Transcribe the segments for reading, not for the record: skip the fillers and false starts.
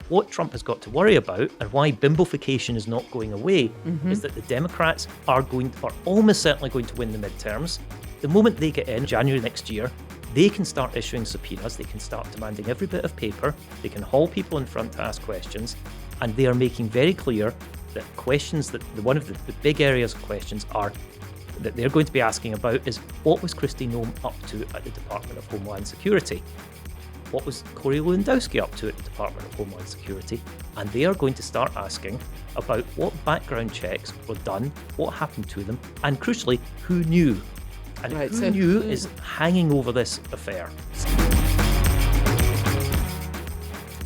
what Trump has got to worry about and why Bimbofication is not going away is that the Democrats are almost certainly going to win the midterms. The moment they get in January next year, they can start issuing subpoenas, they can start demanding every bit of paper, they can haul people in front to ask questions, and they are making very clear that questions that one of the big areas of questions are that they're going to be asking about is what was Kristi Noem up to at the Department of Homeland Security? What was Corey Lewandowski up to at the Department of Homeland Security? And they are going to start asking about what background checks were done, what happened to them, and crucially, who knew? And who knew is hanging over this affair.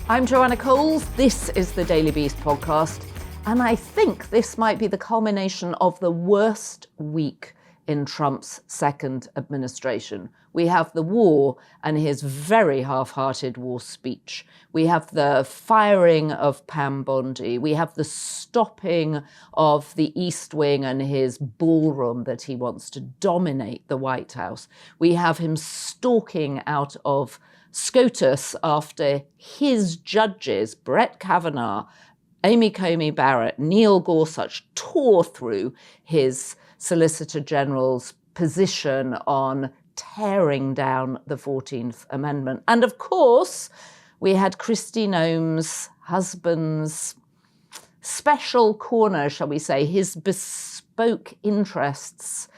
I'm Joanna Coles. This is the Daily Beast podcast. And I think this might be the culmination of the worst week in Trump's second administration. We have the war and his very half-hearted war speech. We have the firing of Pam Bondi. We have the stopping of the East Wing and his ballroom that he wants to dominate the White House. We have him stalking out of SCOTUS after his judges, Brett Kavanaugh, Amy Coney Barrett, Neil Gorsuch, tore through his Solicitor General's position on tearing down the 14th Amendment. And of course, we had Kristi Noem's husband's special corner, shall we say, his bespoke interests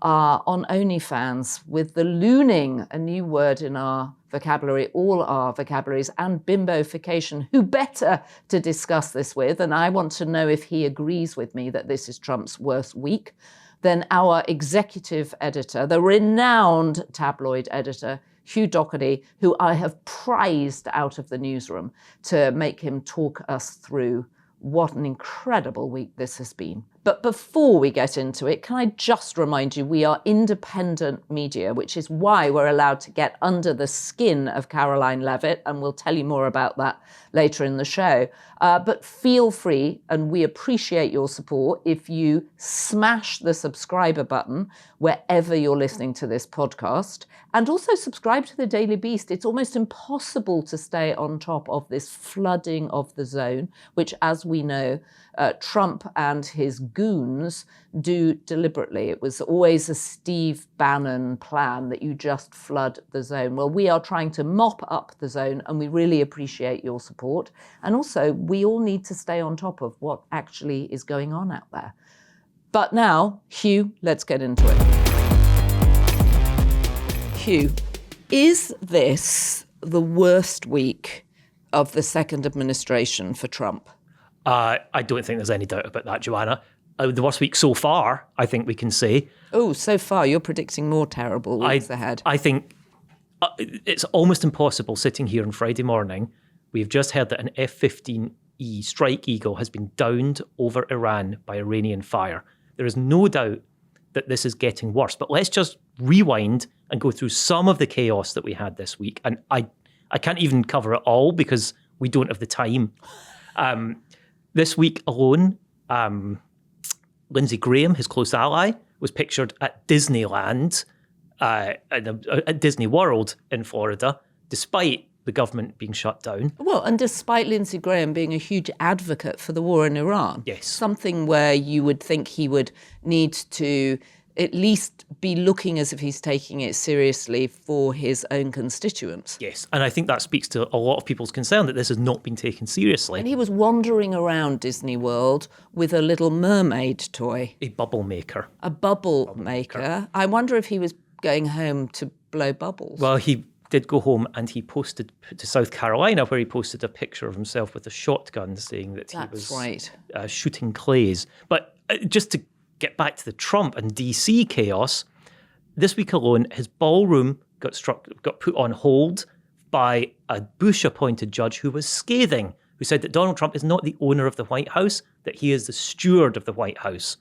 on OnlyFans with the looning, a new word in our vocabulary, all our vocabularies, and Bimbo-ification. Who better to discuss this with? And I want to know if he agrees with me that this is Trump's worst week than our executive editor, the renowned tabloid editor, Hugh Dougherty, who I have prized out of the newsroom to make him talk us through what an incredible week this has been. But before we get into it, can I just remind you, we are independent media, which is why we're allowed to get under the skin of Caroline Levitt, and we'll tell you more about that later in the show. But feel free, and we appreciate your support, if you smash the subscriber button wherever you're listening to this podcast, and also subscribe to the Daily Beast. It's almost impossible to stay on top of this flooding of the zone, which, as we know, Trump and his goons do deliberately. It was always a Steve Bannon plan that you just flood the zone. Well, we are trying to mop up the zone, and we really appreciate your support. And also, we all need to stay on top of what actually is going on out there. But now, Hugh, let's get into it. Hugh, is this the worst week of the second administration for Trump? I don't think there's any doubt about that, Joanna. The worst week so far, I think we can say. Oh, so far, you're predicting more terrible weeks ahead. I think it's almost impossible sitting here on Friday morning. We've just heard that an F-15E Strike Eagle has been downed over Iran by Iranian fire. There is no doubt that this is getting worse. But let's just rewind and go through some of the chaos that we had this week. And I can't even cover it all because we don't have the time. This week alone, Lindsey Graham, his close ally, was pictured at Disneyland, at Disney World in Florida, despite the government being shut down. Well, and despite Lindsey Graham being a huge advocate for the war in Iran. Yes. Something where you would think he would need to at least be looking as if he's taking it seriously for his own constituents. Yes, and I think that speaks to a lot of people's concern that this has not been taken seriously. And he was wandering around Disney World with a little mermaid toy. A bubble maker. A bubble maker. I wonder if he was going home to blow bubbles. Well, he did go home and he posted to South Carolina, where he posted a picture of himself with a shotgun saying that he was shooting clays. But just to get back to the Trump and DC chaos, this week alone, his ballroom got put on hold by a Bush-appointed judge who was scathing, who said that Donald Trump is not the owner of the White House, that he is the steward of the White House.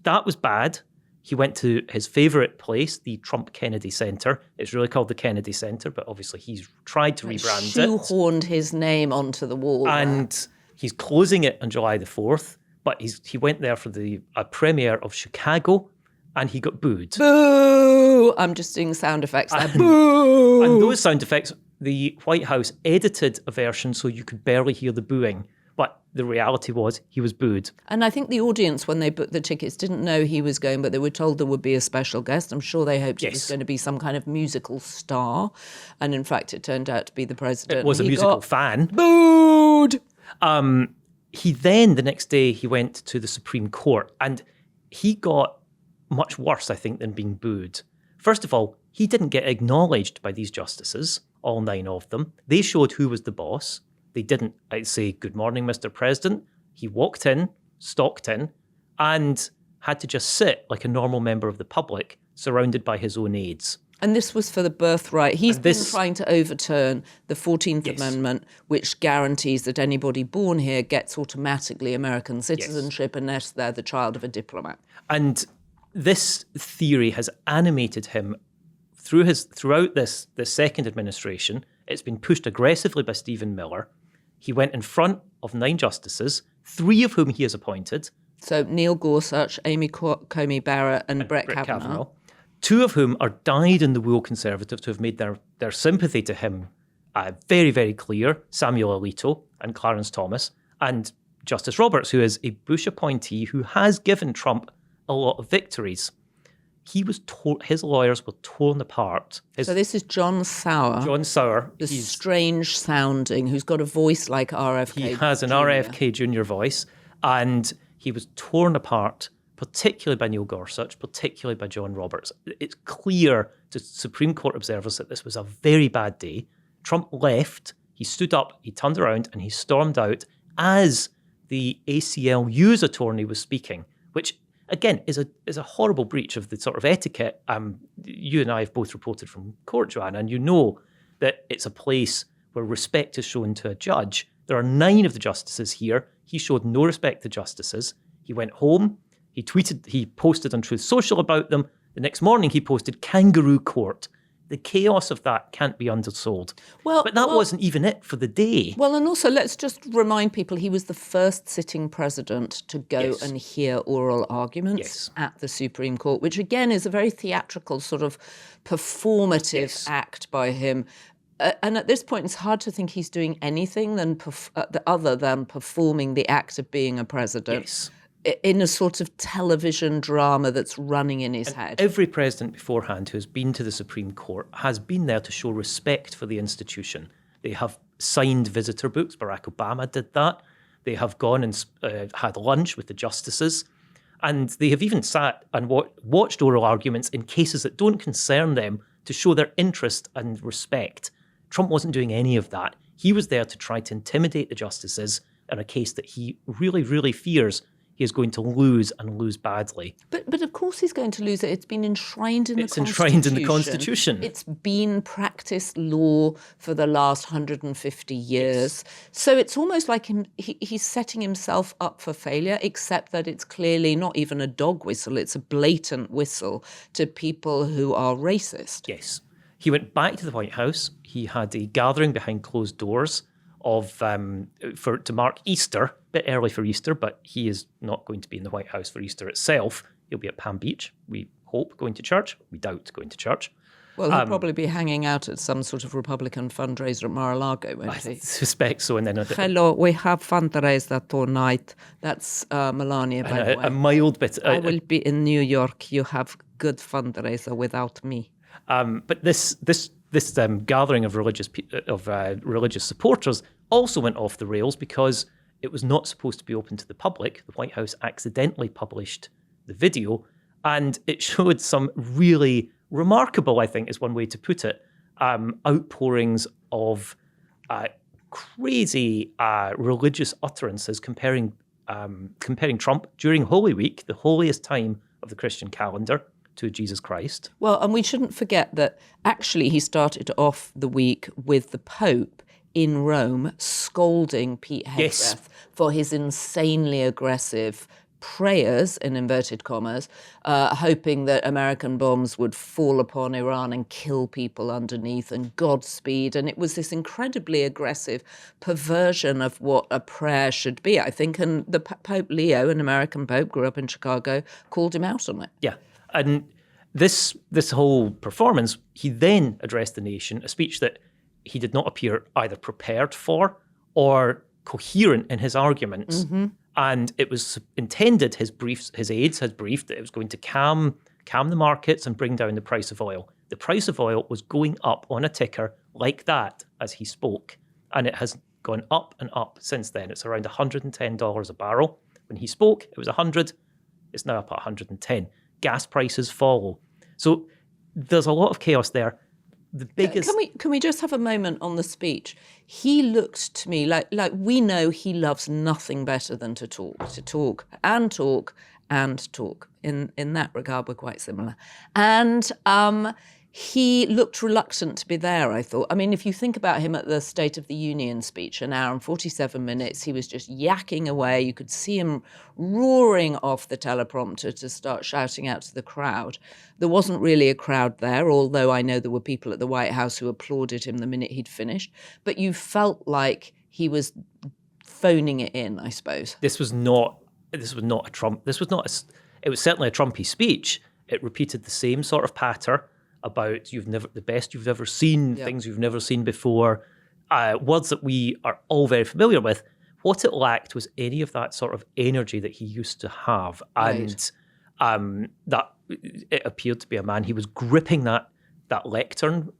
That was bad. He went to his favourite place, the Trump Kennedy Center. It's really called the Kennedy Center, but obviously he's tried to rebrand it. Shoehorned his name onto the wall. And he's closing it on July the 4th. But he went there for the premiere of Chicago, and he got booed. Boo! I'm just doing sound effects there. Boo! And those sound effects the White House edited a version so you could barely hear the booing. But the reality was he was booed. And I think the audience, when they booked the tickets, didn't know he was going, but they were told there would be a special guest. I'm sure they hoped it was going to be some kind of musical star. And in fact, it turned out to be the president. It was a musical fan. Booed! He then, the next day, he went to the Supreme Court. And he got much worse, I think, than being booed. First of all, he didn't get acknowledged by these justices, all 9 of them. They showed who was the boss. They didn't say, "Good morning, Mr. President." He walked in, stalked in, and had to just sit like a normal member of the public, surrounded by his own aides. And this was for the birthright. He's been trying to overturn the 14th Amendment, which guarantees that anybody born here gets automatically American citizenship unless they're the child of a diplomat. And this theory has animated him throughout this second administration. It's been pushed aggressively by Stephen Miller. He went in front of 9 justices, 3 of whom he has appointed. So Neil Gorsuch, Amy Coney Barrett and Brett Kavanaugh. 2 of whom are dyed-in-the-wool conservatives who have made their sympathy to him very, very clear. Samuel Alito and Clarence Thomas. And Justice Roberts, who is a Bush appointee who has given Trump a lot of victories. His lawyers were torn apart. So this is John Sauer. John Sauer. The strange sounding, who's got a voice like RFK He has an Jr. RFK Jr. voice. And he was torn apart, particularly by Neil Gorsuch, particularly by John Roberts. It's clear to Supreme Court observers that this was a very bad day. Trump left, he stood up, he turned around, and he stormed out as the ACLU's attorney was speaking, which again is a horrible breach of the sort of etiquette. You and I have both reported from court, Joanna, and you know that it's a place where respect is shown to a judge. There are 9 of the justices here. He showed no respect to justices. He went home. He posted on Truth Social about them. The next morning he posted Kangaroo Court. The chaos of that can't be undersold. But that wasn't even it for the day. Well, and also let's just remind people he was the first sitting president to go and hear oral arguments at the Supreme Court, which again is a very theatrical sort of performative act by him. And at this point, it's hard to think he's doing anything other than performing the act of being a president in a sort of television drama that's running in his head. Every president beforehand who has been to the Supreme Court has been there to show respect for the institution. They have signed visitor books. Barack Obama did that. They have gone and had lunch with the justices. And they have even sat and watched oral arguments in cases that don't concern them to show their interest and respect. Trump wasn't doing any of that. He was there to try to intimidate the justices in a case that he really, really fears he is going to lose and lose badly. But of course he's going to lose it. It's been enshrined in the Constitution. It's enshrined in the Constitution. It's been practiced law for the last 150 years. So it's almost like he's setting himself up for failure, except that it's clearly not even a dog whistle. It's a blatant whistle to people who are racist. Yes. He went back to the White House. He had a gathering behind closed doors to mark Easter, a bit early for Easter, but he is not going to be in the White House for Easter itself. He'll be at Palm Beach, we hope, going to church. We doubt going to church. Well, he'll probably be hanging out at some sort of Republican fundraiser at Mar-a-Lago, won't he? I suspect so. And then hello, we have fundraiser tonight. That's Melania, by the way. A mild bit. I will be in New York. You have good fundraiser without me. But this gathering of religious supporters also went off the rails because it was not supposed to be open to the public. The White House accidentally published the video, and it showed some really remarkable, I think is one way to put it, outpourings of crazy religious utterances comparing Trump during Holy Week, the holiest time of the Christian calendar, to Jesus Christ. Well, and we shouldn't forget that actually he started off the week with the Pope in Rome scolding Pete Hegseth for his insanely aggressive prayers, in inverted commas, hoping that American bombs would fall upon Iran and kill people underneath, and Godspeed. And it was this incredibly aggressive perversion of what a prayer should be, I think. And the Pope Leo, an American Pope, grew up in Chicago, called him out on it. Yeah. And this whole performance, he then addressed the nation, a speech that he did not appear either prepared for or coherent in his arguments. And it was intended, his aides had briefed that it was going to calm the markets and bring down the price of oil. The price of oil was going up on a ticker like that as he spoke. And it has gone up and up since then. It's around $110 a barrel. When he spoke, it was 100. It's now up at 110. Gas prices follow. So there's a lot of chaos there. The biggest... Can we just have a moment on the speech? He looked to me like we know he loves nothing better than to talk and talk and talk. In that regard, we're quite similar. And he looked reluctant to be there, I thought. I mean, if you think about him at the State of the Union speech, an hour and 47 minutes, he was just yakking away. You could see him roaring off the teleprompter to start shouting out to the crowd. There wasn't really a crowd there, although I know there were people at the White House who applauded him the minute he'd finished. But you felt like he was phoning it in, I suppose. This was not a Trump. It was certainly a Trumpy speech. It repeated the same sort of patter about the best you've ever seen, things you've never seen before, words that we are all very familiar with. What it lacked was any of that sort of energy that he used to have. Right. And that it appeared to be a man, he was gripping that lectern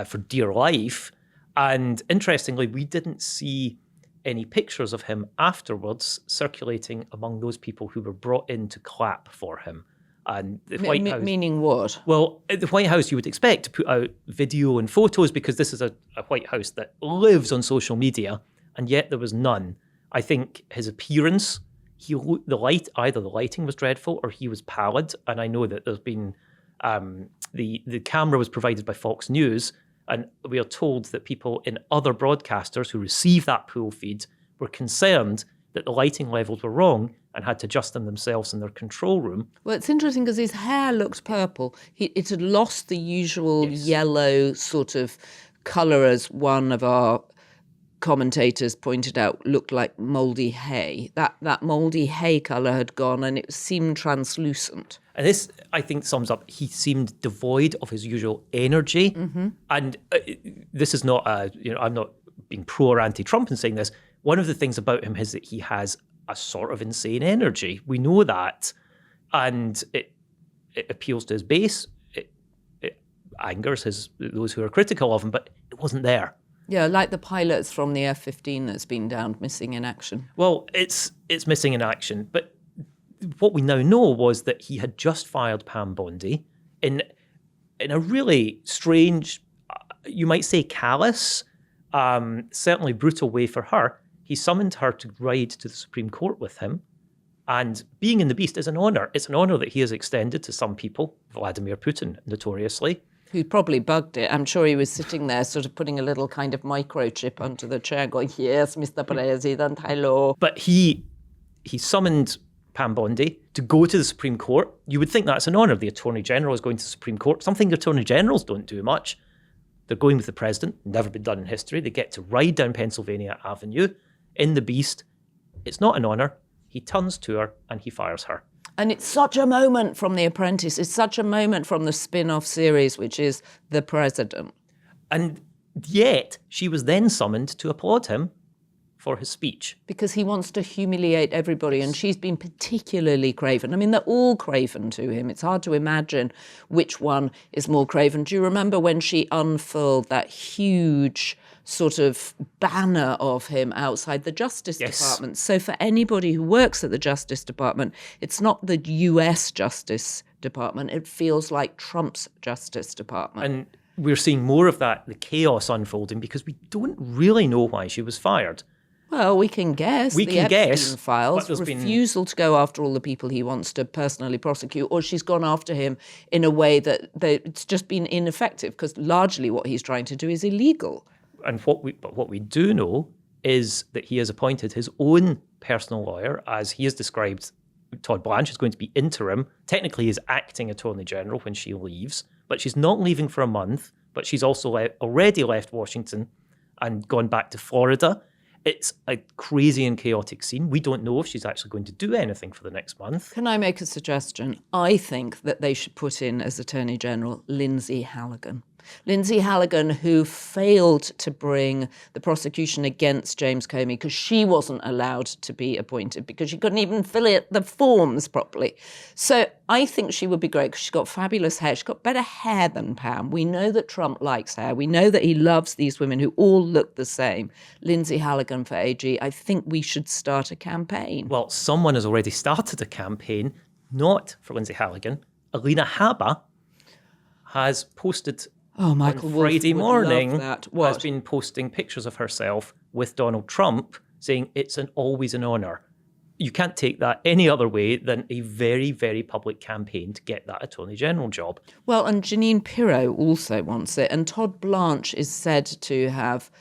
for dear life. And interestingly, we didn't see any pictures of him afterwards circulating among those people who were brought in to clap for him. And the White House, meaning what? Well, at the White House, you would expect to put out video and photos because this is a White House that lives on social media, and yet there was none. I think his appearance, either the lighting was dreadful or he was pallid. And I know that there's been the camera was provided by Fox News, and we are told that people in other broadcasters who received that pool feed were concerned that the lighting levels were wrong and had to adjust them themselves in their control room. Well, it's interesting because his hair looked purple. It had lost the usual yellow sort of colour, as one of our commentators pointed out, looked like mouldy hay. That mouldy hay colour had gone and it seemed translucent. And this, I think, sums up, he seemed devoid of his usual energy. And this is not, I'm not being pro or anti-Trump in saying this. One of the things about him is that he has a sort of insane energy. We know that. And it appeals to his base. It angers those who are critical of him, but it wasn't there. Yeah, like the pilots from the F-15 that's been downed, missing in action. Well, it's missing in action. But what we now know was that he had just fired Pam Bondi in a really strange, you might say callous, certainly brutal way for her. He summoned her to ride to the Supreme Court with him. And being in the beast is an honour. It's an honour that he has extended to some people, Vladimir Putin, notoriously. Who probably bugged it. I'm sure he was sitting there sort of putting a little kind of microchip onto the chair going, yes, Mr. President, hello. But he summoned Pam Bondi to go to the Supreme Court. You would think that's an honour. The Attorney General is going to the Supreme Court, something the Attorney Generals don't do much. They're going with the President, never been done in history. They get to ride down Pennsylvania Avenue in the beast. It's not an honour. He turns to her and he fires her. And it's such a moment from The Apprentice. It's such a moment from the spin-off series, which is The President. And yet she was then summoned to applaud him for his speech. Because he wants to humiliate everybody, and she's been particularly craven. I mean, they're all craven to him. It's hard to imagine which one is more craven. Do you remember when she unfurled that huge sort of banner of him outside the Justice Department? So for anybody who works at the Justice Department, it's not the US Justice Department. It feels like Trump's Justice Department. And we're seeing more of that, the chaos unfolding, because we don't really know why she was fired. Well, we can guess. We can guess. Files, refusal to go after all the people he wants to personally prosecute, or she's gone after him in a way that it's just been ineffective, because largely what he's trying to do is illegal. And what we do know is that he has appointed his own personal lawyer, as he has described. Todd Blanche is going to be interim. Technically, he is acting Attorney General when she leaves, but she's not leaving for a month. But she's also already left Washington and gone back to Florida. It's a crazy and chaotic scene. We don't know if she's actually going to do anything for the next month. Can I make a suggestion? I think that they should put in as Attorney General Lindsay Halligan. Lindsay Halligan, who failed to bring the prosecution against James Comey because she wasn't allowed to be appointed because she couldn't even fill out the forms properly. So I think she would be great because she's got fabulous hair. She's got better hair than Pam. We know that Trump likes hair. We know that he loves these women who all look the same. Lindsay Halligan for AG. I think we should start a campaign. Well, someone has already started a campaign, not for Lindsay Halligan. Alina Habba has posted Michael on Wolff Friday would morning, love that. What? has been posting pictures of herself with Donald Trump saying it's always an honour. You can't take that any other way than a very, very public campaign to get that Attorney General job. Well, and Janine Pirro also wants it. And Todd Blanche is said to have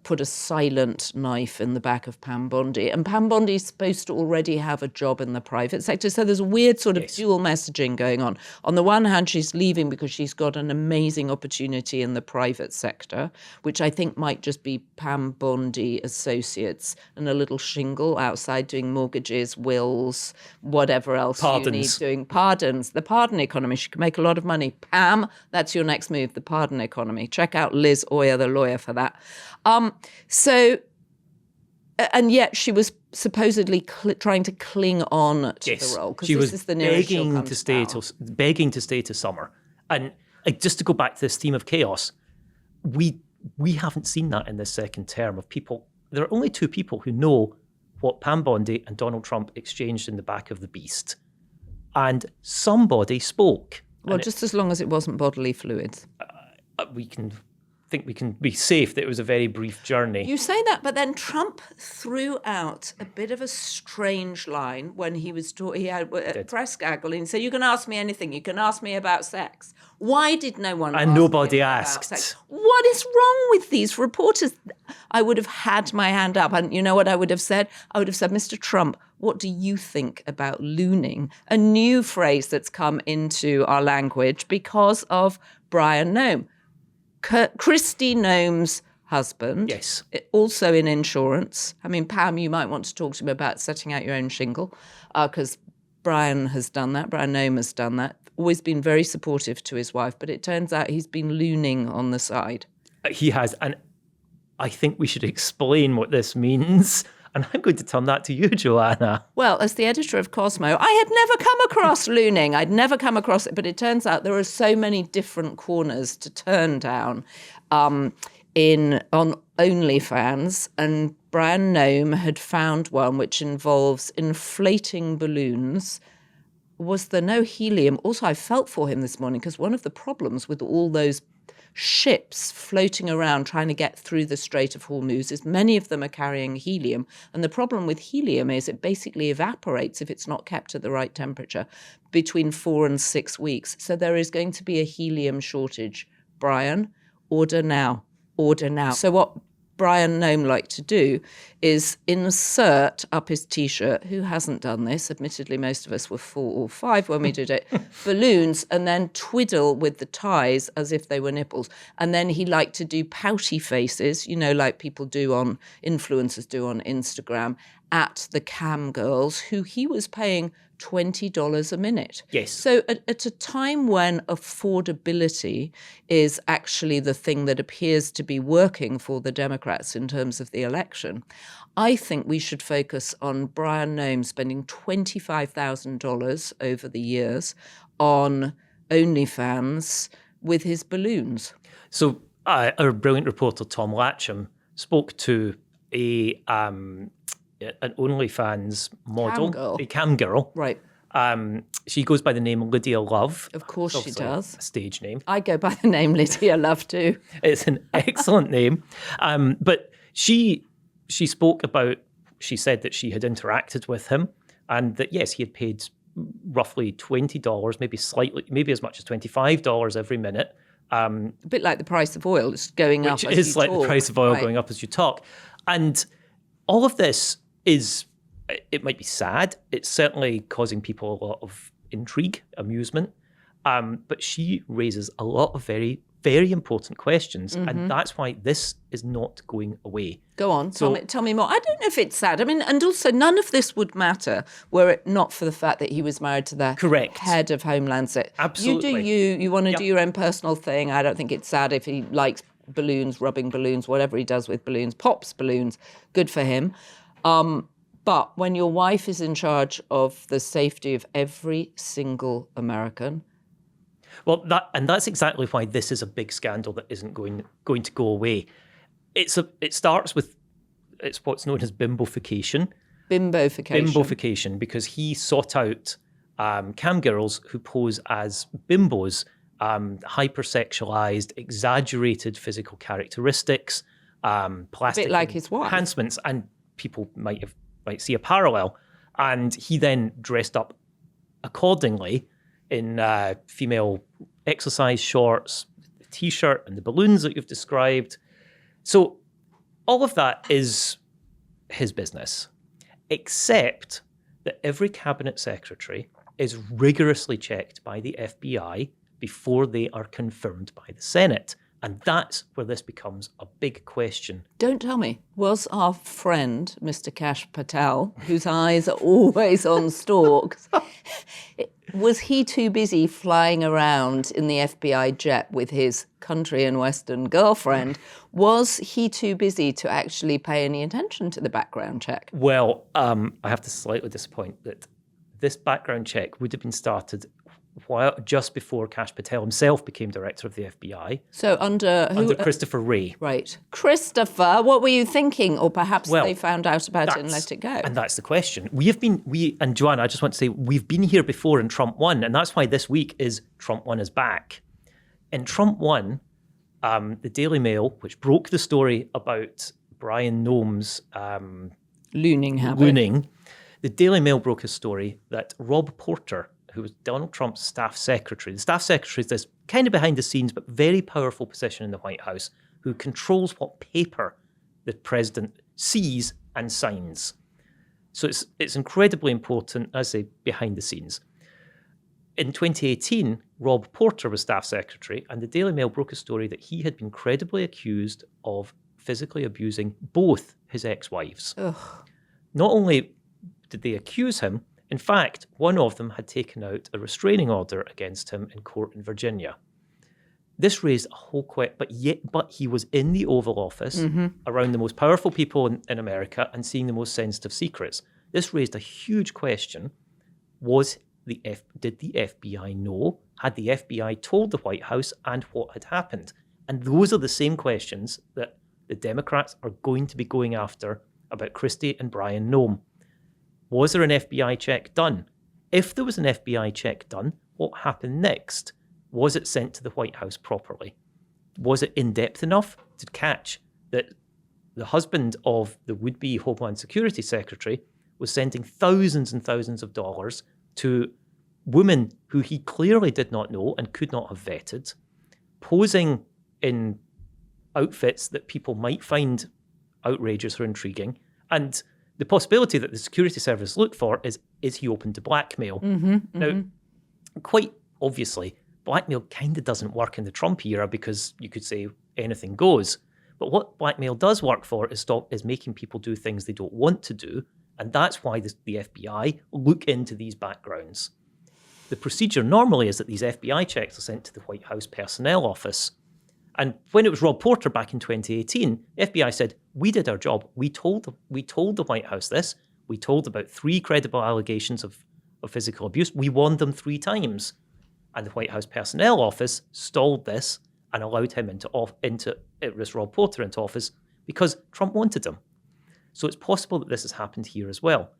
put a silent knife in the back of Pam Bondi. And Pam Bondi is supposed to already have a job in the private sector. So there's a weird sort of dual messaging going on. On the one hand, she's leaving because she's got an amazing opportunity in the private sector, which I think might just be Pam Bondi associates and a little shingle outside doing mortgages, wills, whatever else you need doing. Pardons, the pardon economy. She can make a lot of money. Pam, that's your next move, the pardon economy. Check out Liz Oyer, the lawyer, for that. And yet she was supposedly trying to cling on to the role because this is the nearest she'll come to power. Begging to stay to summer. And just to go back to this theme of chaos, we haven't seen that in this second term of people. There are only two people who know what Pam Bondi and Donald Trump exchanged in the back of the Beast. And somebody spoke. Well, just as long as it wasn't bodily fluids. We can be safe that it was a very brief journey. You say that, but then Trump threw out a bit of a strange line when he was he had a press gaggle and he said, "You can ask me anything. You can ask me about sex." Why did no one? And nobody asked. About sex? What is wrong with these reporters? I would have had my hand up, and you know what I would have said? I would have said, "Mr. Trump, what do you think about looning?" A new phrase that's come into our language because of Brian Noem. Kristi Noem's husband, yes, also in insurance. I mean, Pam, you might want to talk to him about setting out your own shingle because Brian has done that. Brian Noem has done that. Always been very supportive to his wife, but it turns out he's been looning on the side. He has, and I think we should explain what this means. And I'm going to turn that to you, Joanna. Well, as the editor of Cosmo, I had never come across looning. I'd never come across it. But it turns out there are so many different corners to turn down on OnlyFans. And Brian Noem had found one which involves inflating balloons. Was there no helium? Also, I felt for him this morning because one of the problems with all those ships floating around trying to get through the Strait of Hormuz is many of them are carrying helium. And the problem with helium is it basically evaporates if it's not kept at the right temperature between 4 and 6 weeks. So there is going to be a helium shortage. Brian, order now. Order now. So what Brian Noem liked to do is insert up his T-shirt, who hasn't done this, admittedly most of us were 4 or 5 when we did it, balloons, and then twiddle with the ties as if they were nipples. And then he liked to do pouty faces, like people do on, influencers do on Instagram, at the cam girls who he was paying $20 a minute. Yes. So at a time when affordability is actually the thing that appears to be working for the Democrats in terms of the election, I think we should focus on Brian Noem spending $25,000 over the years on OnlyFans with his balloons. So our brilliant reporter Tom Latcham spoke to an OnlyFans model, a cam girl. Right. She goes by the name Lydia Love. Of course she does. A stage name. I go by the name Lydia Love too. It's an excellent name. But she spoke about, she said that she had interacted with him and that, yes, he had paid roughly $20, maybe as much as $25 every minute. A bit like the price of oil. It's going up as you talk. Which is like the price of oil going up as you talk. And all of this it might be sad. It's certainly causing people a lot of intrigue, amusement. But she raises a lot of very very important questions. And that's why this is not going away. Go on, tell me more. I don't know if it's sad. I mean, and also none of this would matter were it not for the fact that he was married to the head of Homeland Security. Absolutely. You want to do your own personal thing. I don't think it's sad if he likes balloons, rubbing balloons, whatever he does with balloons, pops balloons, good for him. But when your wife is in charge of the safety of every single American... Well, that's exactly why this is a big scandal that isn't going to go away. It starts with what's known as Bimbofication. Bimbofication, because he sought out cam girls who pose as bimbos, hypersexualized, exaggerated physical characteristics, plastic a bit like his wife. Enhancements, and people might see a parallel. And he then dressed up accordingly in female exercise shorts, the T-shirt and the balloons that you've described. So all of that is his business, except that every cabinet secretary is rigorously checked by the FBI before they are confirmed by the Senate. And that's where this becomes a big question. Don't tell me, was our friend, Mr. Kash Patel, whose eyes are always on stalks, was he too busy flying around in the FBI jet with his country and Western girlfriend? Was he too busy to actually pay any attention to the background check? Well, I have to slightly disappoint that this background check would have been started just before Kash Patel himself became director of the FBI. So under Christopher Wray. Right. Christopher, what were you thinking? Or perhaps they found out about it and let it go. And that's the question. And Joanna, I just want to say, we've been here before in Trump 1, and that's why this week is Trump 1 is back. In Trump 1, the Daily Mail, which broke the story about Brian Noem's looning habit. The Daily Mail broke a story that Rob Porter, who was Donald Trump's staff secretary. The staff secretary is this kind of behind the scenes but very powerful position in the White House who controls what paper the president sees and signs. So it's incredibly important, as I say, behind the scenes. In 2018, Rob Porter was staff secretary, and the Daily Mail broke a story that he had been credibly accused of physically abusing both his ex-wives. Ugh. Not only did they accuse him, in fact, one of them had taken out a restraining order against him in court in Virginia. This raised a whole but he was in the Oval Office around the most powerful people in America and seeing the most sensitive secrets. This raised a huge question. Did the FBI know? Had the FBI told the White House, and what had happened? And those are the same questions that the Democrats are going to be going after about Kristi and Brian Noem. Was there an FBI check done? If there was an FBI check done, what happened next? Was it sent to the White House properly? Was it in-depth enough to catch that the husband of the would-be Homeland Security Secretary was sending thousands and thousands of dollars to women who he clearly did not know and could not have vetted, posing in outfits that people might find outrageous or intriguing, and the possibility that the security service look for is he open to blackmail? Now, quite obviously, blackmail kind of doesn't work in the Trump era because you could say anything goes. But what blackmail does work for is making people do things they don't want to do, and that's why the FBI look into these backgrounds. The procedure normally is that these FBI checks are sent to the White House Personnel Office. And when it was Rob Porter back in 2018, the FBI said, we did our job. We told the White House this. We told about 3 credible allegations of physical abuse. We warned them 3 times. And the White House Personnel Office stalled this and allowed him Rob Porter into office because Trump wanted him. So it's possible that this has happened here as well.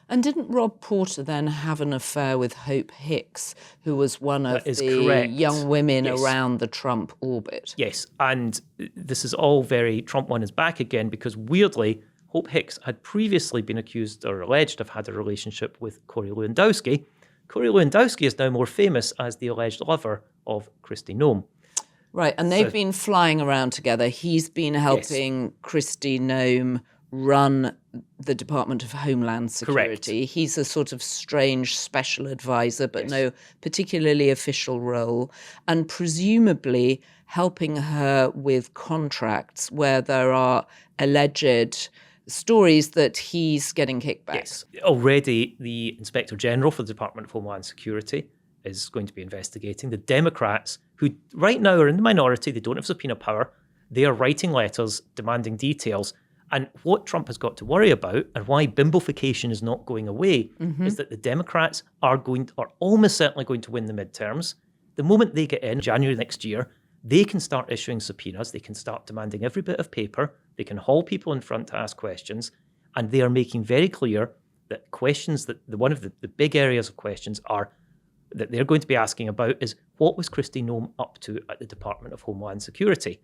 And didn't Rob Porter then have an affair with Hope Hicks, who was one of the correct. Young women around the Trump orbit? Yes, and this is all very Trump 1 is back again because weirdly, Hope Hicks had previously been accused or alleged to have had a relationship with Corey Lewandowski. Corey Lewandowski is now more famous as the alleged lover of Kristi Noem. Right, and they've been flying around together. He's been helping Kristi Noem run the Department of Homeland Security. Correct. He's a sort of strange special advisor, but no particularly official role, and presumably helping her with contracts where there are alleged stories that he's getting kickbacks. Yes. Already, the Inspector General for the Department of Homeland Security is going to be investigating. The Democrats, who right now are in the minority, they don't have subpoena power, they are writing letters demanding details. And what Trump has got to worry about, and why Bimbofication is not going away, is that the Democrats are almost certainly going to win the midterms. The moment they get in January next year, they can start issuing subpoenas. They can start demanding every bit of paper. They can haul people in front to ask questions. And they are making very clear that questions one of the big areas of questions are that they're going to be asking about is, what was Kristi Noem up to at the Department of Homeland Security?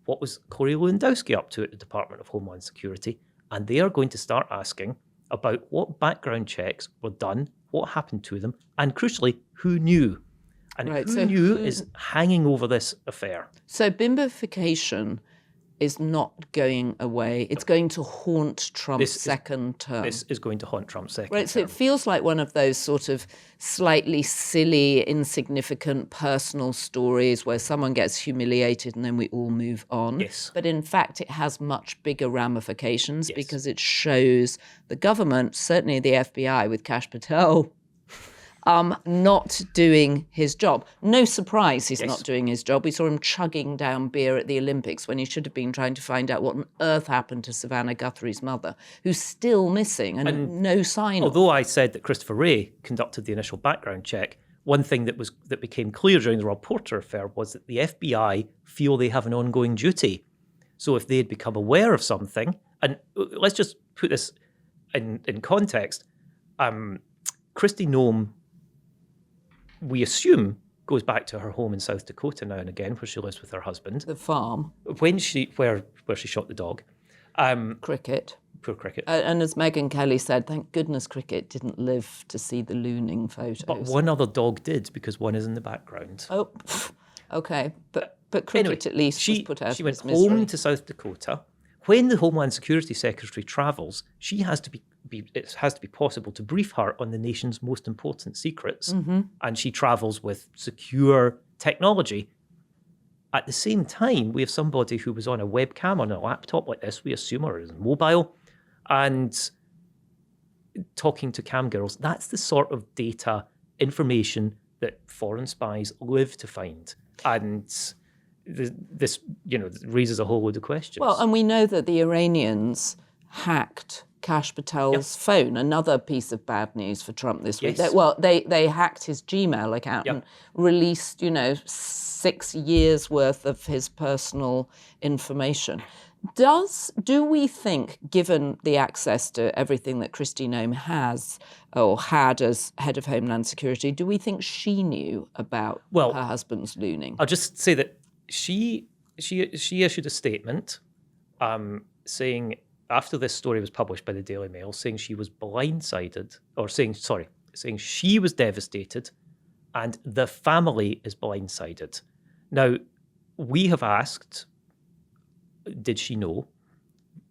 What was Corey Lewandowski up to at the Department of Homeland Security? And they are going to start asking about what background checks were done, what happened to them, and crucially, who knew? And who knew is hanging over this affair. So Bimbofication is not going away. It's going to haunt Trump's second term. This is going to haunt Trump's second term. So it feels like one of those sort of slightly silly, insignificant personal stories where someone gets humiliated and then we all move on. Yes. But in fact, it has much bigger ramifications because it shows the government, certainly the FBI with Kash Patel, not doing his job. No surprise he's not doing his job. We saw him chugging down beer at the Olympics when he should have been trying to find out what on earth happened to Savannah Guthrie's mother, who's still missing and no sign Although I said that Christopher Wray conducted the initial background check, one thing that became clear during the Rob Porter affair was that the FBI feel they have an ongoing duty. So if they had become aware of something, and let's just put this in context, Kristi Noem, we assume, goes back to her home in South Dakota now and again, where she lives with her husband. The farm. Where she shot the dog. Cricket. Poor Cricket. And as Megyn Kelly said, thank goodness Cricket didn't live to see the looning photos. But one other dog did, because one is in the background. Oh, okay. But Cricket anyway, at least was put out of his misery. She went home to South Dakota. When the Homeland Security Secretary travels, it has to be possible to brief her on the nation's most important secrets. And she travels with secure technology. At the same time, we have somebody who was on a webcam on a laptop like this, we assume, or is mobile, and talking to cam girls. That's the sort of data, information that foreign spies live to find. And this raises a whole load of questions. Well, and we know that the Iranians hacked Kash Patel's phone. Another piece of bad news for Trump this week. They hacked his Gmail account and released, 6 years worth of his personal information. Do we think, given the access to everything that Kristi Noem has or had as head of Homeland Security, do we think she knew about her husband's looning? I'll just say that she issued a statement saying, after this story was published by the Daily Mail, saying she was blindsided, or saying she was devastated and the family is blindsided. Now, we have asked, did she know?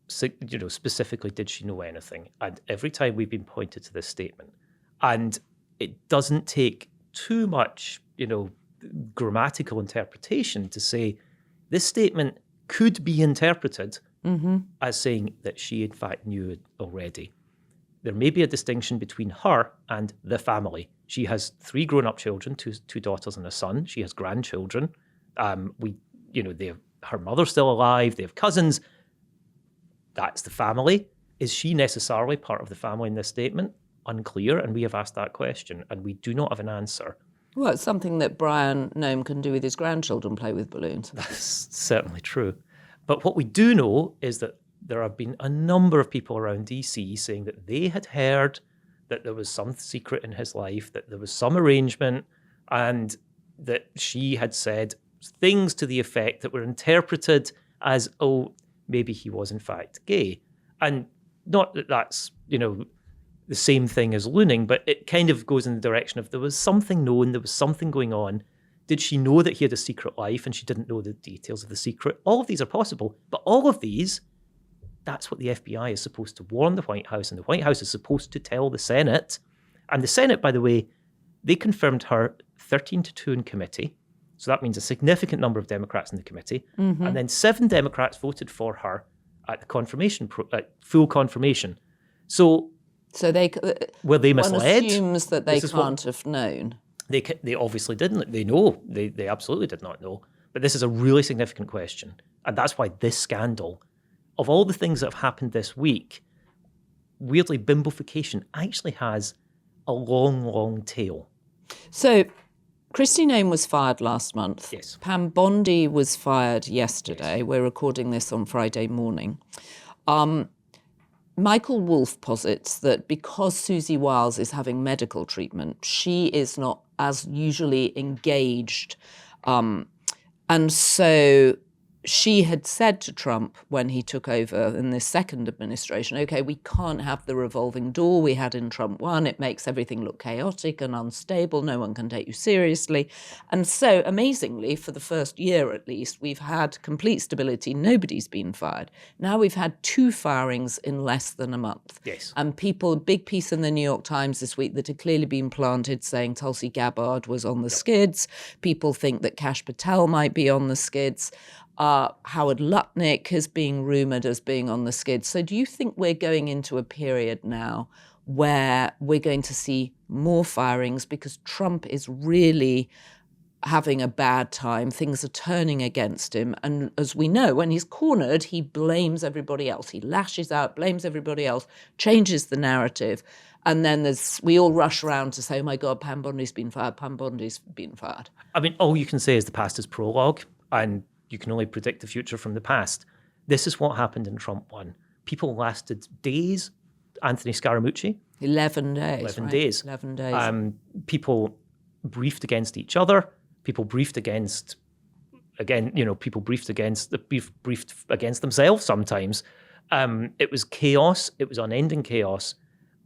Specifically, did she know anything? And every time we've been pointed to this statement. And it doesn't take too much, grammatical interpretation to say this statement could be interpreted as saying that she, in fact, knew it already. There may be a distinction between her and the family. She has 3 grown-up children, two daughters and a son. She has grandchildren. Her mother's still alive. They have cousins. That's the family. Is she necessarily part of the family in this statement? Unclear, and we have asked that question, and we do not have an answer. Well, it's something that Brian Noem can do with his grandchildren, play with balloons. That's certainly true. But what we do know is that there have been a number of people around DC saying that they had heard that there was some secret in his life, that there was some arrangement, and that she had said things to the effect that were interpreted as, oh, maybe he was in fact gay. And not that that's, the same thing as looning, but it kind of goes in the direction of there was something known, there was something going on. Did she know that he had a secret life and she didn't know the details of the secret? All of these are possible, but all of these That's what the FBI is supposed to warn the White House, and the White House is supposed to tell the Senate. And the Senate, by the way, they confirmed her 13-2 in committee. So that means a significant number of Democrats in the committee. And then 7 Democrats voted for her at the confirmation, full confirmation. So they were they misled? One assumes that they can't have known. They obviously didn't. They know. They absolutely did not know. But this is a really significant question. And that's why this scandal, of all the things that have happened this week, weirdly, Bimbofication actually has a long, long tail. So Kristi Noem was fired last month. Yes. Pam Bondi was fired yesterday. Yes. We're recording this on Friday morning. Michael Wolff posits that because Susie Wiles is having medical treatment, she is not as usually engaged. And so she had said to Trump when he took over in this second administration, okay, we can't have the revolving door we had in Trump 1. It makes everything look chaotic and unstable. No one can take you seriously. And so amazingly, for the first year at least, we've had complete stability. Nobody's been fired. Now we've had 2 firings in less than a month. Yes. And people, big piece in the New York Times this week that had clearly been planted saying Tulsi Gabbard was on the skids. People think that Kash Patel might be on the skids. Howard Lutnick is being rumoured as being on the skids. So do you think we're going into a period now where we're going to see more firings because Trump is really having a bad time? Things are turning against him. And as we know, when he's cornered, he blames everybody else. He lashes out, blames everybody else, changes the narrative. And then we all rush around to say, oh my God, Pam Bondi's been fired, Pam Bondi's been fired. I mean, all you can say is the past is prologue, and you can only predict the future from the past. This is what happened in Trump 1. People lasted days. Anthony Scaramucci. 11 days. 11 right? days. 11 days. People briefed against each other. People briefed against, people briefed against themselves sometimes. It was chaos. It was unending chaos.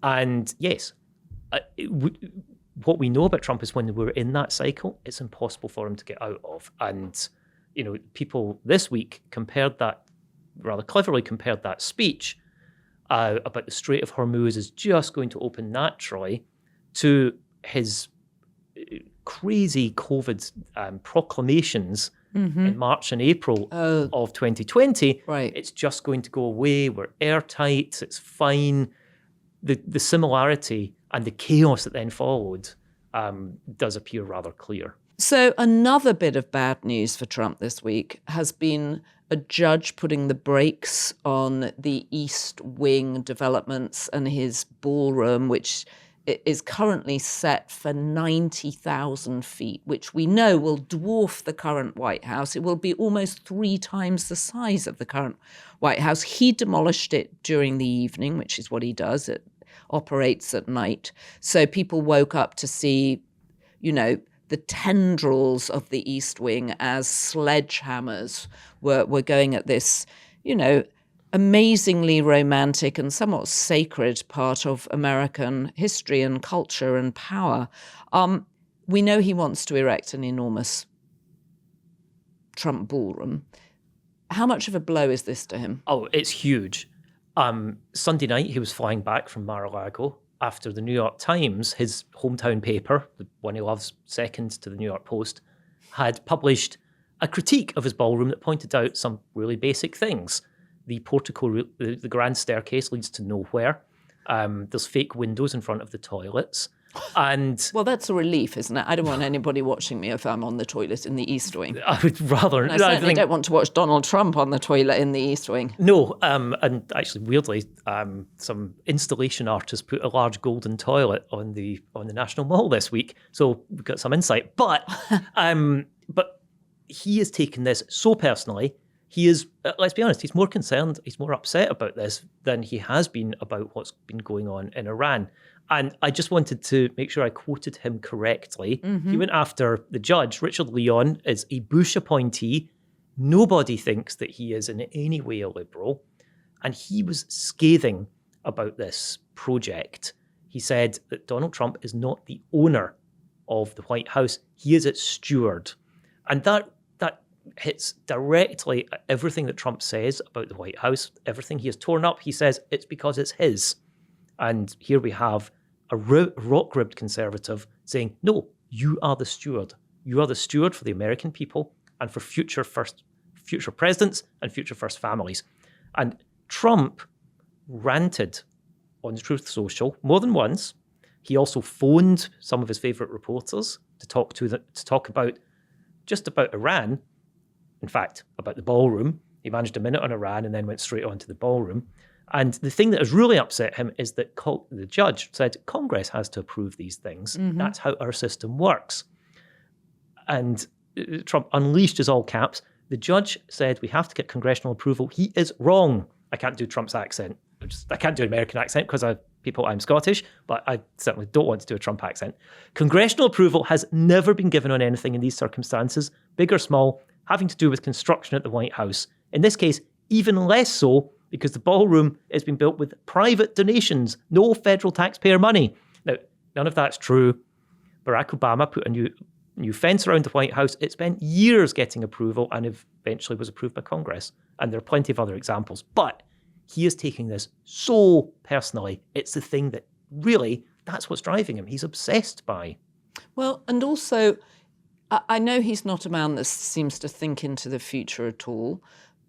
And yes, what we know about Trump is when we're in that cycle, it's impossible for him to get out of. And people this week rather cleverly compared that speech about the Strait of Hormuz is just going to open naturally to his crazy COVID proclamations in March and April of 2020. Right. It's just going to go away. We're airtight. It's fine. The similarity and the chaos that then followed does appear rather clear. So another bit of bad news for Trump this week has been a judge putting the brakes on the East Wing developments and his ballroom, which is currently set for 90,000 feet, which we know will dwarf the current White House. It will be almost 3 times the size of the current White House. He demolished it during the evening, which is what he does. It operates at night. So people woke up to see, the tendrils of the East Wing as sledgehammers were going at this, amazingly romantic and somewhat sacred part of American history and culture and power. We know he wants to erect an enormous Trump ballroom. How much of a blow is this to him? Oh, it's huge. Sunday night, he was flying back from Mar-a-Lago after the New York Times, his hometown paper, the one he loves second to the New York Post, had published a critique of his ballroom that pointed out some really basic things. The portico, the grand staircase leads to nowhere. There's fake windows in front of the toilets. And well, that's a relief, isn't it? I don't want anybody watching me if I'm on the toilet in the East Wing. I would rather... And I certainly don't want to watch Donald Trump on the toilet in the East Wing. No, and actually, weirdly, some installation artists put a large golden toilet on the National Mall this week, so we've got some insight. But he has taken this so personally. He is, let's be honest, he's more concerned, he's more upset about this than he has been about what's been going on in Iran. And I just wanted to make sure I quoted him correctly. Mm-hmm. He went after the judge. Richard Leon is a Bush appointee. Nobody thinks that he is in any way a liberal. And he was scathing about this project. He said that Donald Trump is not the owner of the White House. He is its steward. And that hits directly at everything that Trump says about the White House. Everything he has torn up, he says it's because it's his. And here we have a rock-ribbed conservative saying, no, you are the steward. You are the steward for the American people and for future presidents and future first families. And Trump ranted on Truth Social more than once. He also phoned some of his favourite reporters to talk about just about Iran. In fact, about the ballroom. He managed a minute on Iran and then went straight on to the ballroom. And the thing that has really upset him is that the judge said Congress has to approve these things. Mm-hmm. That's how our system works. And Trump unleashed his all caps. The judge said we have to get congressional approval. He is wrong. I can't do Trump's accent. I can't do an American accent because I'm Scottish, but I certainly don't want to do a Trump accent. Congressional approval has never been given on anything in these circumstances, big or small, having to do with construction at the White House. In this case, even less so, because the ballroom has been built with private donations, no federal taxpayer money. Now, none of that's true. Barack Obama put a new fence around the White House. It spent years getting approval and eventually was approved by Congress. And there are plenty of other examples. But he is taking this so personally. It's the thing that really, that's what's driving him. He's obsessed by. Well, and also, I know he's not a man that seems to think into the future at all,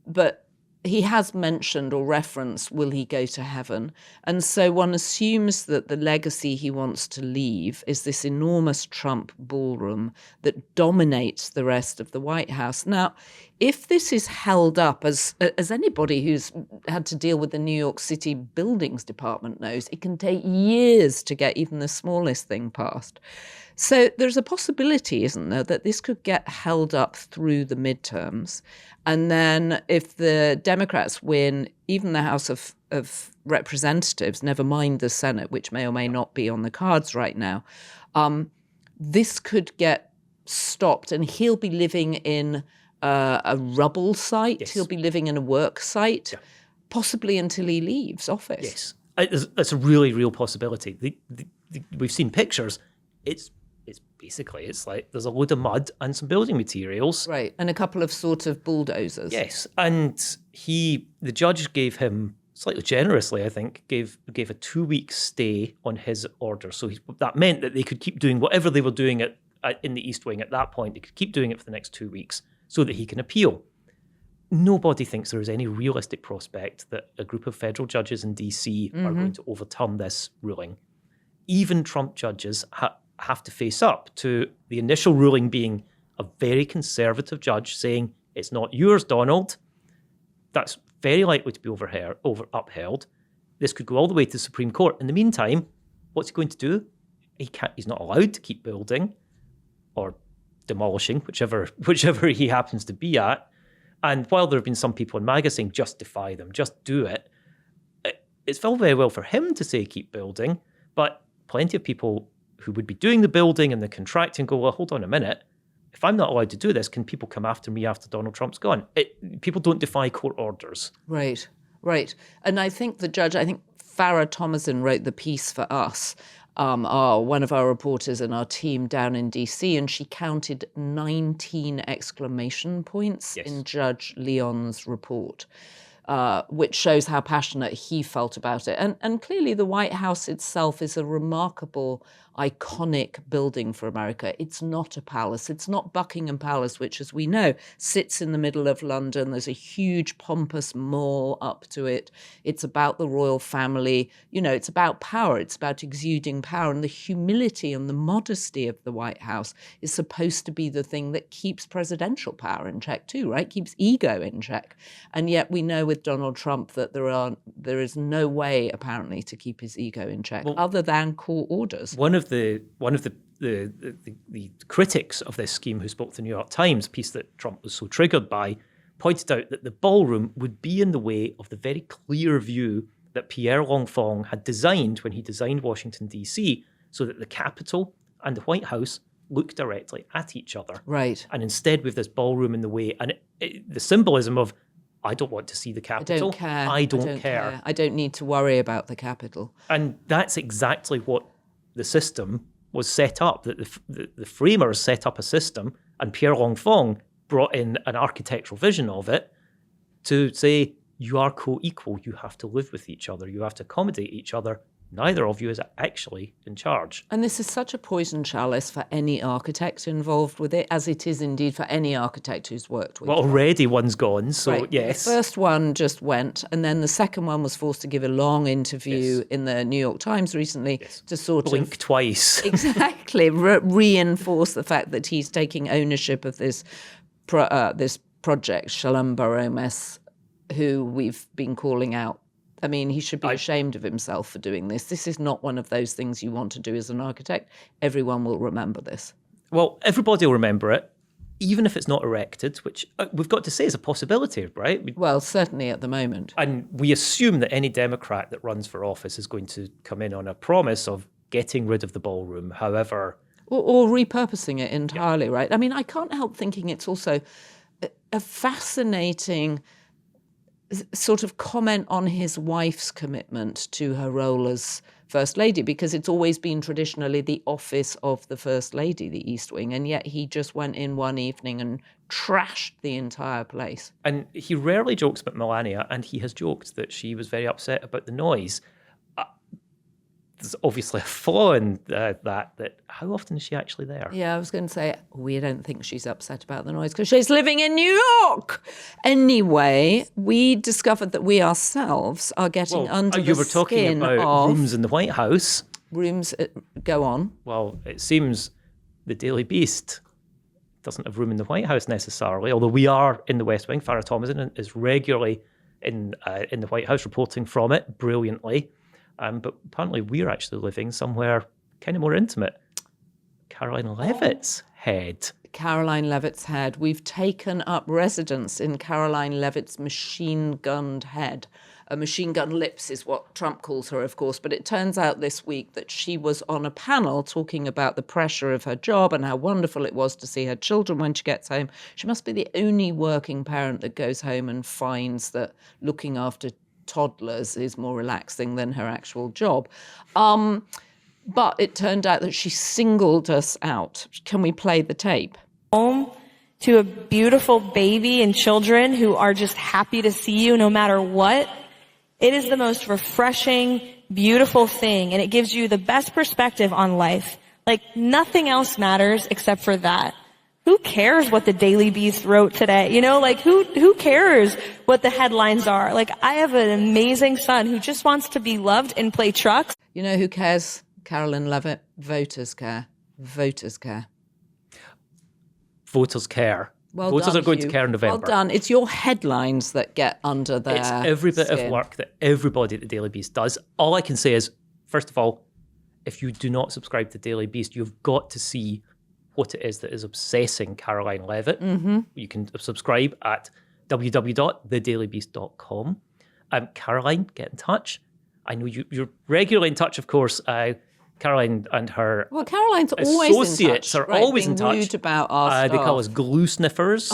but he has mentioned or referenced, will he go to heaven? And so one assumes that the legacy he wants to leave is this enormous Trump ballroom that dominates the rest of the White House. Now, if this is held up, as anybody who's had to deal with the New York City Buildings Department knows, it can take years to get even the smallest thing passed. So there's a possibility, isn't there, that this could get held up through the midterms. And then if the Democrats win even the House of Representatives, never mind the Senate, which may or may not be on the cards right now, this could get stopped. And he'll be living in a rubble site. Yes. He'll be living in a work site, possibly until he leaves office. Yes, that's a really real possibility. We've seen pictures. It's like there's a load of mud and some building materials. Right, and a couple of sort of bulldozers. Yes, and the judge gave him, slightly generously, I think, gave a 2-week stay on his order. So that meant that they could keep doing whatever they were doing in the East Wing at that point. They could keep doing it for the next 2 weeks so that he can appeal. Nobody thinks there is any realistic prospect that a group of federal judges in D.C. are going to overturn this ruling. Even Trump judges have to face up to the initial ruling being a very conservative judge saying, it's not yours, Donald. That's very likely to be upheld. This could go all the way to the Supreme Court. In the meantime, what's he going to do? He's not allowed to keep building or demolishing, whichever he happens to be at. And while there have been some people in MAGA saying, just defy them, just do it, it's all very well for him to say keep building, but plenty of people who would be doing the building and the contracting go, well, hold on a minute. If I'm not allowed to do this, can people come after me after Donald Trump's gone? People don't defy court orders. Right. And I think Farah Thomason wrote the piece for us, one of our reporters in our team down in DC, and she counted 19 exclamation points in Judge Leon's report. Which shows how passionate he felt about it. And clearly the White House itself is a remarkable, iconic building for America. It's not a palace. It's not Buckingham Palace, which, as we know, sits in the middle of London. There's a huge pompous mall up to it. It's about the royal family. It's about power. It's about exuding power. And the humility and the modesty of the White House is supposed to be the thing that keeps presidential power in check too, right? Keeps ego in check. And yet we know with Donald Trump that there is no way apparently to keep his ego in check other than court orders. One of the critics of this scheme who spoke to the New York Times, a piece that Trump was so triggered by, pointed out that the ballroom would be in the way of the very clear view that Pierre L'Enfant had designed when he designed Washington, D.C., so that the Capitol and the White House look directly at each other. Right. And instead with this ballroom in the way, and the symbolism of, I don't want to see the Capitol. I don't care. I don't need to worry about the Capitol. And that's exactly what the system was set up, that the framers set up a system, and Pierre L'Enfant brought in an architectural vision of it to say you are co-equal, you have to live with each other, you have to accommodate each other. Neither of you is actually in charge. And this is such a poison chalice for any architect involved with it, as it is indeed for any architect who's worked with. Well, already one's gone, so right. yes. The first one just went, and then the second one was forced to give a long interview in the New York Times recently to sort Blink twice. Exactly. Reinforce the fact that he's taking ownership of this project, Shalom Baromes, who we've been calling out. I mean, he should be ashamed of himself for doing this. This is not one of those things you want to do as an architect. Everyone will remember this. Well, everybody will remember it, even if it's not erected, which we've got to say is a possibility, right? Well, certainly at the moment. And we assume that any Democrat that runs for office is going to come in on a promise of getting rid of the ballroom, however... Or repurposing it entirely, right? I mean, I can't help thinking it's also a fascinating sort of comment on his wife's commitment to her role as First Lady, because it's always been traditionally the office of the First Lady, the East Wing, and yet he just went in one evening and trashed the entire place. And he rarely jokes about Melania, and he has joked that she was very upset about the noise. There's obviously a flaw in that how often is she actually there? Yeah, I was going to say, we don't think she's upset about the noise because she's living in New York. Anyway, we discovered that we ourselves are getting under the skin of... You were talking about rooms in the White House. Rooms, go on. Well, it seems the Daily Beast doesn't have room in the White House necessarily, although we are in the West Wing. Farrah Thomason is regularly in the White House reporting from it brilliantly. But apparently we're actually living somewhere kind of more intimate. Caroline Leavitt's head. Caroline Leavitt's head. We've taken up residence in Caroline Leavitt's machine-gunned head. Machine gun lips is what Trump calls her, of course. But it turns out this week that she was on a panel talking about the pressure of her job and how wonderful it was to see her children when she gets home. She must be the only working parent that goes home and finds that looking after toddlers is more relaxing than her actual job. But it turned out that she singled us out. Can we play the tape? Home to a beautiful baby and children who are just happy to see you no matter what. It is the most refreshing, beautiful thing, and it gives you the best perspective on life. Like, nothing else matters except for that. Who cares what the Daily Beast wrote today? You know, like, who cares what the headlines are? Like, I have an amazing son who just wants to be loved and play trucks. You know who cares, Caroline Leavitt? Voters care. Voters care. Voters care. Well Voters done, are going Hugh. to care in November. Well done. It's your headlines that get under their It's every bit skin. of work that everybody at the Daily Beast does. All I can say is, first of all, if you do not subscribe to Daily Beast, you've got to see what it is that is obsessing Caroline Leavitt. Mm-hmm. You can subscribe at www.thedailybeast.com. Caroline, get in touch. I know you're regularly in touch, of course. Caroline and her Caroline's always associates in touch, are always in being touch. rude about our They staff. call us glue sniffers,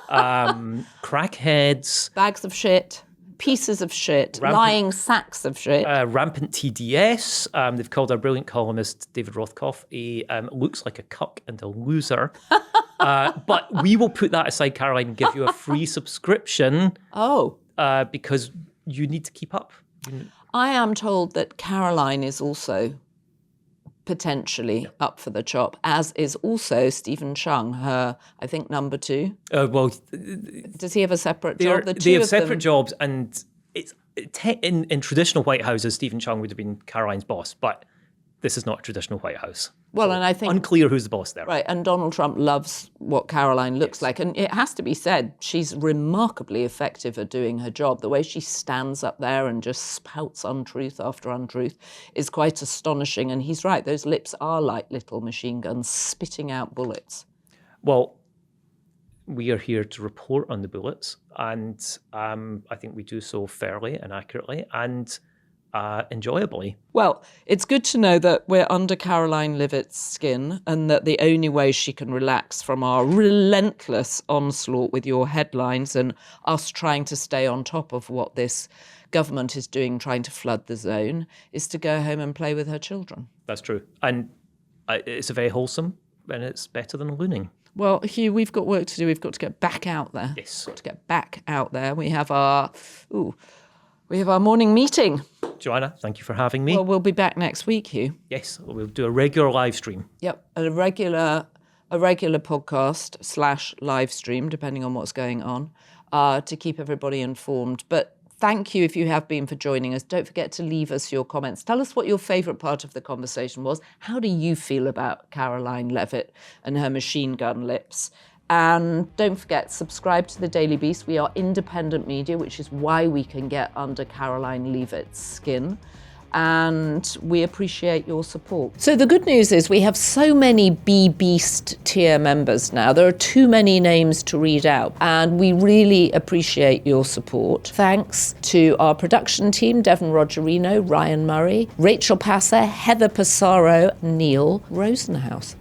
crackheads, Bags of shit, pieces of shit, lying sacks of shit. rampant TDS. They've called our brilliant columnist David Rothkopf looks like a cuck and a loser. But we will put that aside, Caroline, and give you a free subscription. Because you need to keep up. I am told that Caroline is also potentially up for the chop, as is also Stephen Chung, her, I think, number 2. Does he have a separate job? They have separate jobs, and it's in traditional White Houses, Stephen Chung would have been Caroline's boss, but this is not a traditional White House. Well, and I think... Unclear who's the boss there. Right, and Donald Trump loves what Caroline looks like. And it has to be said, she's remarkably effective at doing her job. The way she stands up there and just spouts untruth after untruth is quite astonishing. And he's right, those lips are like little machine guns spitting out bullets. Well, we are here to report on the bullets, and I think we do so fairly and accurately and enjoyably. Well, it's good to know that we're under Caroline Leavitt's skin and that the only way she can relax from our relentless onslaught with your headlines and us trying to stay on top of what this government is doing, trying to flood the zone, is to go home and play with her children. That's true. And it's a very wholesome, and it's better than looning. Well, Hugh, we've got work to do. We've got to get back out there. Yes. Got to get back out there. We have our morning meeting. Joanna, thank you for having me. Well, we'll be back next week, Hugh. Yes, we'll do a regular live stream. Yep, a regular podcast / live stream, depending on what's going on, to keep everybody informed. But thank you if you have been for joining us. Don't forget to leave us your comments. Tell us what your favourite part of the conversation was. How do you feel about Caroline Levitt and her machine gun lips? And don't forget, subscribe to The Daily Beast. We are independent media, which is why we can get under Caroline Levitt's skin. And we appreciate your support. So the good news is we have so many Beast tier members now. There are too many names to read out, and we really appreciate your support. Thanks to our production team, Devon Rogerino, Ryan Murray, Rachel Passer, Heather Passaro, Neil Rosenhouse.